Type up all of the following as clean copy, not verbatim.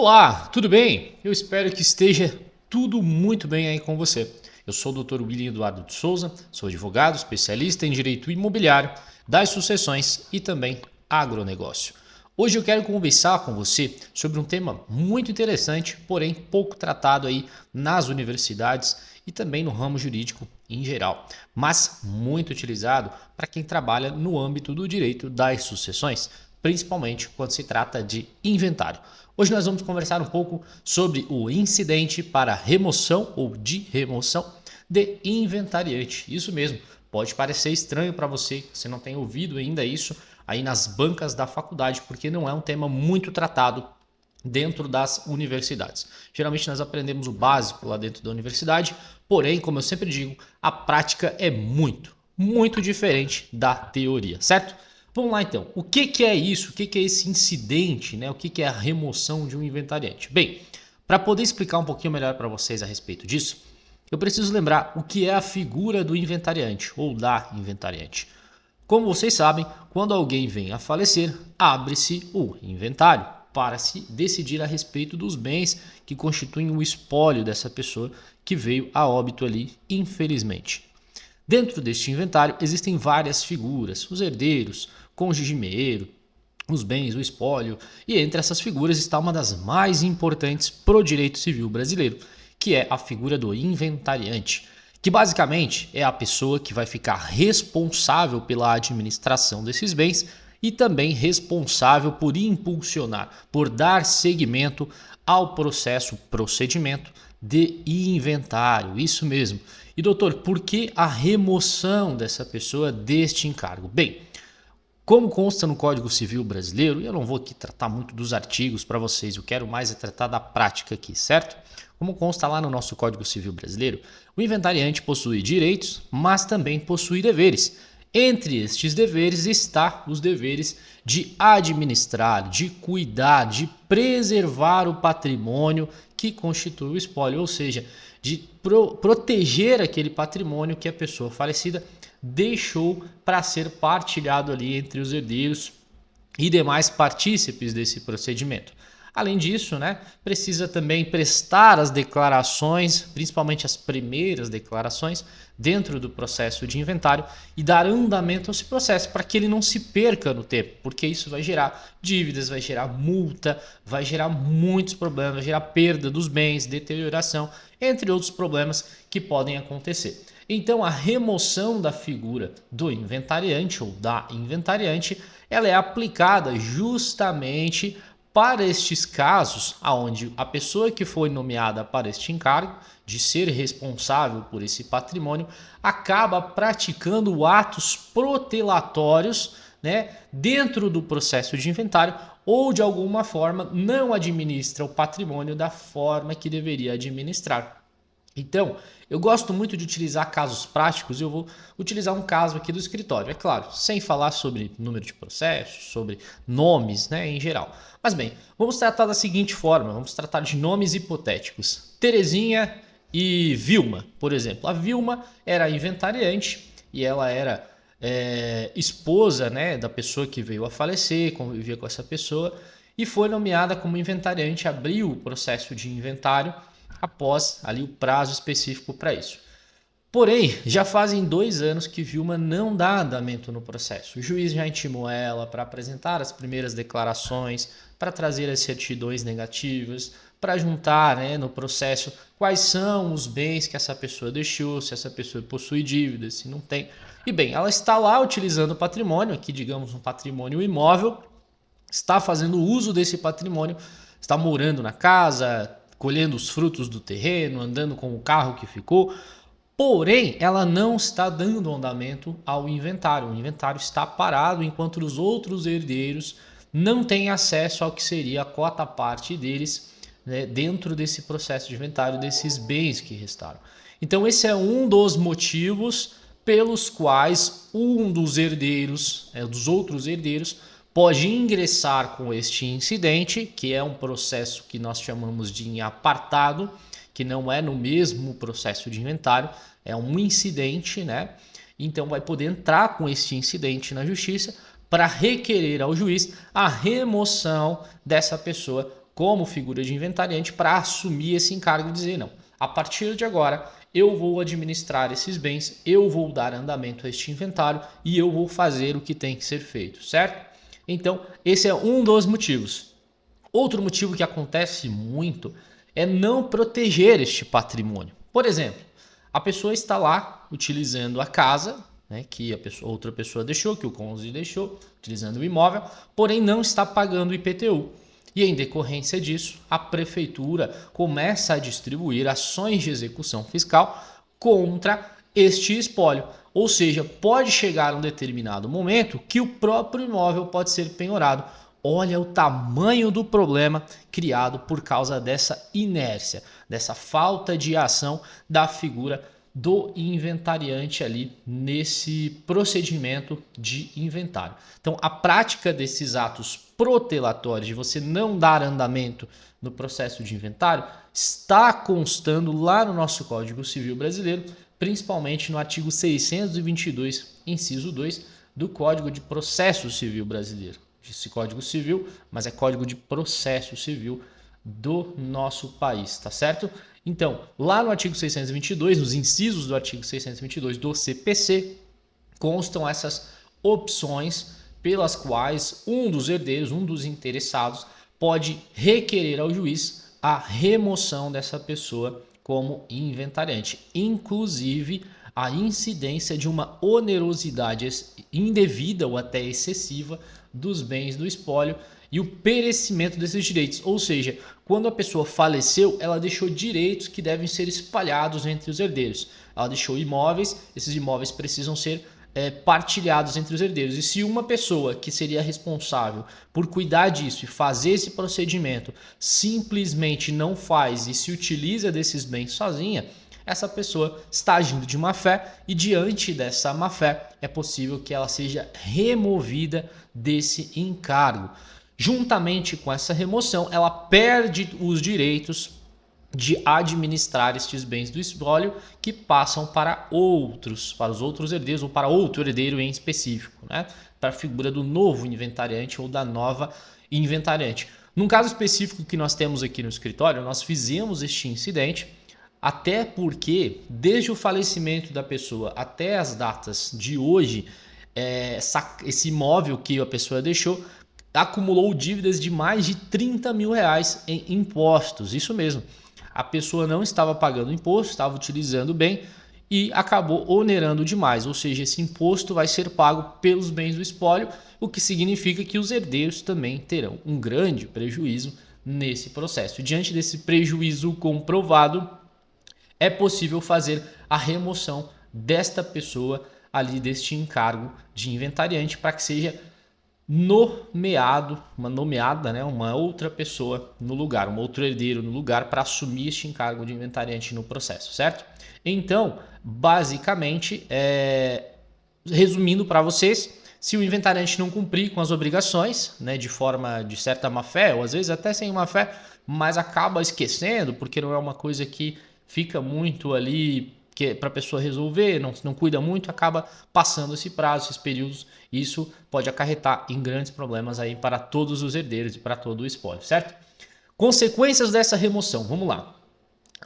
Olá, tudo bem? Eu espero que esteja tudo muito bem aí com você. Eu sou o Dr. William Eduardo de Souza, sou advogado, especialista em direito imobiliário, das sucessões e também agronegócio. Hoje eu quero conversar com você sobre um tema muito interessante, porém pouco tratado aí nas universidades e também no ramo jurídico em geral, mas muito utilizado para quem trabalha no âmbito do direito das sucessões, principalmente quando se trata de inventário. Hoje nós vamos conversar um pouco sobre o incidente para remoção ou de remoção de inventariante. Isso mesmo, pode parecer estranho para você, você não tem ouvido ainda isso aí nas bancas da faculdade, porque não é um tema muito tratado dentro das universidades. Geralmente nós aprendemos o básico lá dentro da universidade, porém, como eu sempre digo, a prática é muito diferente da teoria, certo? Vamos lá então, o que é isso? O que é esse incidente, né? O que é a remoção de um inventariante? Bem, para poder explicar um pouquinho melhor para vocês a respeito disso, eu preciso lembrar o que é a figura do inventariante ou da inventariante. Como vocês sabem, quando alguém vem a falecer, abre-se o inventário para se decidir a respeito dos bens que constituem o espólio dessa pessoa que veio a óbito ali, infelizmente. Dentro deste inventário existem várias figuras, os herdeiros, cônjuge meio, os bens, o espólio, e entre essas figuras está uma das mais importantes para o direito civil brasileiro, que é a figura do inventariante, que basicamente é a pessoa que vai ficar responsável pela administração desses bens e também responsável por impulsionar, por dar seguimento ao procedimento de inventário, isso mesmo. E doutor, por que a remoção dessa pessoa deste encargo? Bem, como consta no Código Civil Brasileiro, e eu não vou aqui tratar muito dos artigos para vocês, eu quero mais é tratar da prática aqui, certo? Como consta lá no nosso Código Civil Brasileiro, o inventariante possui direitos, mas também possui deveres. Entre estes deveres está os deveres de administrar, de cuidar, de preservar o patrimônio que constitui o espólio, ou seja, de proteger aquele patrimônio que a pessoa falecida deixou para ser partilhado ali entre os herdeiros e demais partícipes desse procedimento. Além disso, né, precisa também prestar as declarações, principalmente as primeiras declarações, dentro do processo de inventário e dar andamento a esse processo para que ele não se perca no tempo, porque isso vai gerar dívidas, vai gerar multa, vai gerar muitos problemas, vai gerar perda dos bens, deterioração, entre outros problemas que podem acontecer. Então, a remoção da figura do inventariante ou da inventariante, ela é aplicada justamente para estes casos, onde a pessoa que foi nomeada para este encargo, de ser responsável por esse patrimônio, acaba praticando atos protelatórios, né, dentro do processo de inventário ou de alguma forma não administra o patrimônio da forma que deveria administrar. Então, eu gosto muito de utilizar casos práticos e eu vou utilizar um caso aqui do escritório, é claro, sem falar sobre número de processos, sobre nomes, né, em geral. Mas bem, vamos tratar da seguinte forma, vamos tratar de nomes hipotéticos. Terezinha e Vilma, por exemplo. A Vilma era inventariante e ela era esposa, né, da pessoa que veio a falecer, convivia com essa pessoa e foi nomeada como inventariante, abriu o processo de inventário após ali o prazo específico para isso. Porém, já fazem 2 anos que Vilma não dá andamento no processo. O juiz já intimou ela para apresentar as primeiras declarações, para trazer as certidões negativas, para juntar, né, no processo quais são os bens que essa pessoa deixou, se essa pessoa possui dívidas, se não tem. E bem, ela está lá utilizando o patrimônio, aqui digamos um patrimônio imóvel, está fazendo uso desse patrimônio, está morando na casa, colhendo os frutos do terreno, andando com o carro que ficou. Porém, ela não está dando andamento ao inventário. O inventário está parado enquanto os outros herdeiros não têm acesso ao que seria a cota parte deles, né, dentro desse processo de inventário desses bens que restaram. Então, esse é um dos motivos pelos quais um dos herdeiros, dos outros herdeiros, pode ingressar com este incidente, que é um processo que nós chamamos de em apartado, que não é no mesmo processo de inventário, é um incidente, né? Então vai poder entrar com esse incidente na justiça para requerer ao juiz a remoção dessa pessoa como figura de inventariante para assumir esse encargo e dizer não, a partir de agora eu vou administrar esses bens, eu vou dar andamento a este inventário e eu vou fazer o que tem que ser feito, certo? Então, esse é um dos motivos. Outro motivo que acontece muito é não proteger este patrimônio. Por exemplo, a pessoa está lá utilizando a casa, né, que outra pessoa deixou, que o cônjuge deixou, utilizando o imóvel, porém não está pagando o IPTU. E em decorrência disso, a prefeitura começa a distribuir ações de execução fiscal contra este espólio. Ou seja, pode chegar um determinado momento que o próprio imóvel pode ser penhorado. Olha o tamanho do problema criado por causa dessa inércia, dessa falta de ação da figura do inventariante ali nesse procedimento de inventário. Então, a prática desses atos protelatórios, de você não dar andamento no processo de inventário, está constando lá no nosso Código Civil Brasileiro, principalmente no artigo 622, inciso 2, do Código de Processo Civil Brasileiro. Esse Código Civil, mas é Código de Processo Civil do nosso país, tá certo? Então, lá no artigo 622, nos incisos do artigo 622 do CPC, constam essas opções pelas quais um dos herdeiros, um dos interessados, pode requerer ao juiz a remoção dessa pessoa como inventariante, inclusive a incidência de uma onerosidade indevida ou até excessiva dos bens do espólio e o perecimento desses direitos. Ou seja, quando a pessoa faleceu, ela deixou direitos que devem ser espalhados entre os herdeiros. Ela deixou imóveis, esses imóveis precisam ser partilhados entre os herdeiros. E se uma pessoa que seria responsável por cuidar disso e fazer esse procedimento simplesmente não faz e se utiliza desses bens sozinha, essa pessoa está agindo de má fé e diante dessa má fé é possível que ela seja removida desse encargo. Juntamente com essa remoção, ela perde os direitos de administrar estes bens do espólio que passam para os outros herdeiros ou para outro herdeiro em específico, né? Para a figura do novo inventariante ou da nova inventariante. Num caso específico que nós temos aqui no escritório, nós fizemos este incidente, até porque desde o falecimento da pessoa até as datas de hoje, esse imóvel que a pessoa deixou acumulou dívidas de mais de 30 mil reais em impostos, isso mesmo. A pessoa não estava pagando imposto, estava utilizando bem e acabou onerando demais, ou seja, esse imposto vai ser pago pelos bens do espólio, o que significa que os herdeiros também terão um grande prejuízo nesse processo. Diante desse prejuízo comprovado, é possível fazer a remoção desta pessoa ali deste encargo de inventariante para que seja nomeada, né, uma outra pessoa no lugar, um outro herdeiro no lugar para assumir este encargo de inventariante no processo, certo? Então, basicamente, resumindo para vocês, se o inventariante não cumprir com as obrigações, né, de forma de certa má fé, ou às vezes até sem má fé, mas acaba esquecendo, porque não é uma coisa que fica muito ali para a pessoa resolver, não cuida muito, acaba passando esse prazo, esses períodos. Isso pode acarretar em grandes problemas aí para todos os herdeiros e para todo o espólio, certo? Consequências dessa remoção, vamos lá.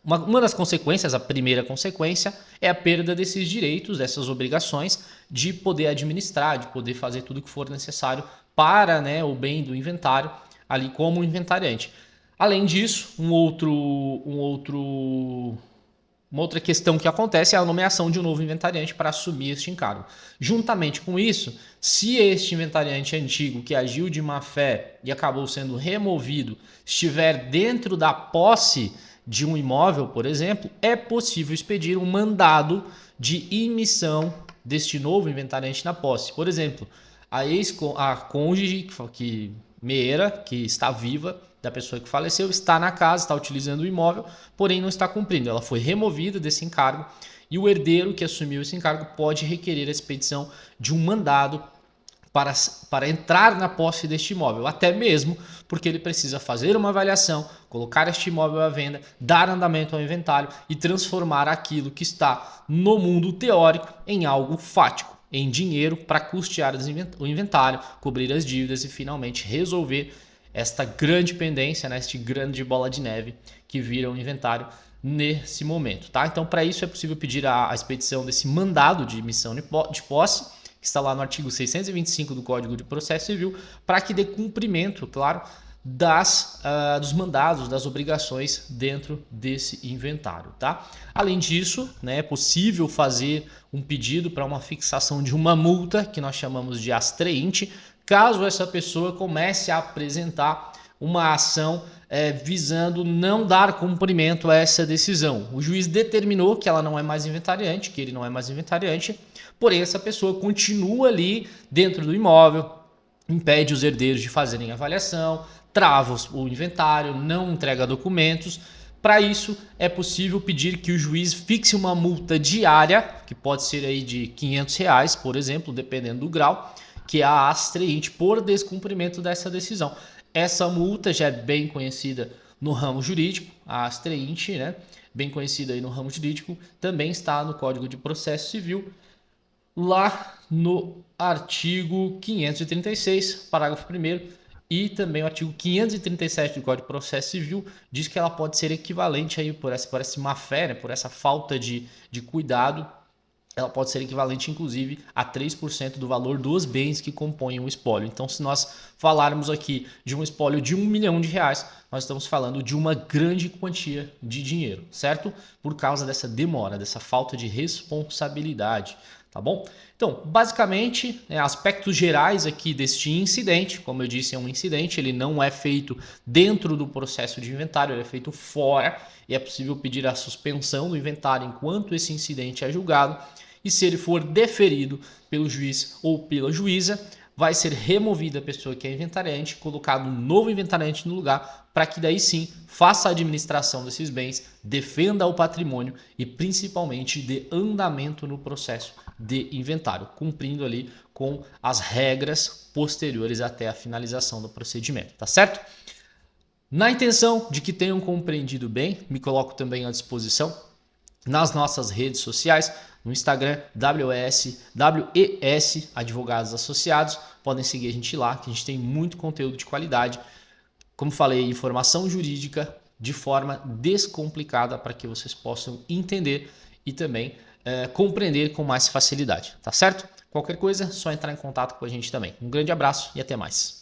Uma das consequências, a primeira consequência, é a perda desses direitos, dessas obrigações de poder administrar, de poder fazer tudo o que for necessário para, né, o bem do inventário ali como inventariante. Além disso, uma outra questão que acontece é a nomeação de um novo inventariante para assumir este encargo. Juntamente com isso, se este inventariante antigo que agiu de má fé e acabou sendo removido estiver dentro da posse de um imóvel, por exemplo, é possível expedir um mandado de imissão deste novo inventariante na posse. Por exemplo, a cônjuge meera, que está viva, da pessoa que faleceu, está na casa, está utilizando o imóvel, porém não está cumprindo. Ela foi removida desse encargo e o herdeiro que assumiu esse encargo pode requerer a expedição de um mandado para entrar na posse deste imóvel, até mesmo porque ele precisa fazer uma avaliação, colocar este imóvel à venda, dar andamento ao inventário e transformar aquilo que está no mundo teórico em algo fático, em dinheiro para custear o inventário, cobrir as dívidas e finalmente resolver esta grande pendência, né, este grande bola de neve que vira o inventário nesse momento, tá? Então, para isso é possível pedir a expedição desse mandado de emissão de posse, que está lá no artigo 625 do Código de Processo Civil, para que dê cumprimento, claro, dos mandados, das obrigações dentro desse inventário, tá? Além disso, né, é possível fazer um pedido para uma fixação de uma multa, que nós chamamos de astreinte, caso essa pessoa comece a apresentar uma ação visando não dar cumprimento a essa decisão. O juiz determinou que ela não é mais inventariante, que ele não é mais inventariante, porém essa pessoa continua ali dentro do imóvel, impede os herdeiros de fazerem avaliação, trava o inventário, não entrega documentos. Para isso, é possível pedir que o juiz fixe uma multa diária, que pode ser aí de R$ 500, por exemplo, dependendo do grau, que é a astreinte por descumprimento dessa decisão. Essa multa já é bem conhecida no ramo jurídico, a astreinte, né? Bem conhecida aí no ramo jurídico, também está no Código de Processo Civil, lá no artigo 536, parágrafo 1º, e também o artigo 537 do Código de Processo Civil diz que ela pode ser equivalente aí por essa má fé, né, por essa falta de cuidado, ela pode ser equivalente, inclusive, a 3% do valor dos bens que compõem o espólio. Então, se nós falarmos aqui de um espólio de R$ 1 milhão, nós estamos falando de uma grande quantia de dinheiro, certo? Por causa dessa demora, dessa falta de responsabilidade, tá bom? Então, basicamente, aspectos gerais aqui deste incidente, como eu disse, é um incidente, ele não é feito dentro do processo de inventário, ele é feito fora, e é possível pedir a suspensão do inventário enquanto esse incidente é julgado, e se ele for deferido pelo juiz ou pela juíza, vai ser removida a pessoa que é inventariante, colocado um novo inventariante no lugar, para que daí sim faça a administração desses bens, defenda o patrimônio e principalmente dê andamento no processo de inventário, cumprindo ali com as regras posteriores até a finalização do procedimento, tá certo? Na intenção de que tenham compreendido bem, me coloco também à disposição nas nossas redes sociais, no Instagram, WES Advogados Associados. Podem seguir a gente lá, que a gente tem muito conteúdo de qualidade. Como falei, informação jurídica de forma descomplicada para que vocês possam entender e também compreender com mais facilidade, tá certo? Qualquer coisa, só entrar em contato com a gente também. Um grande abraço e até mais.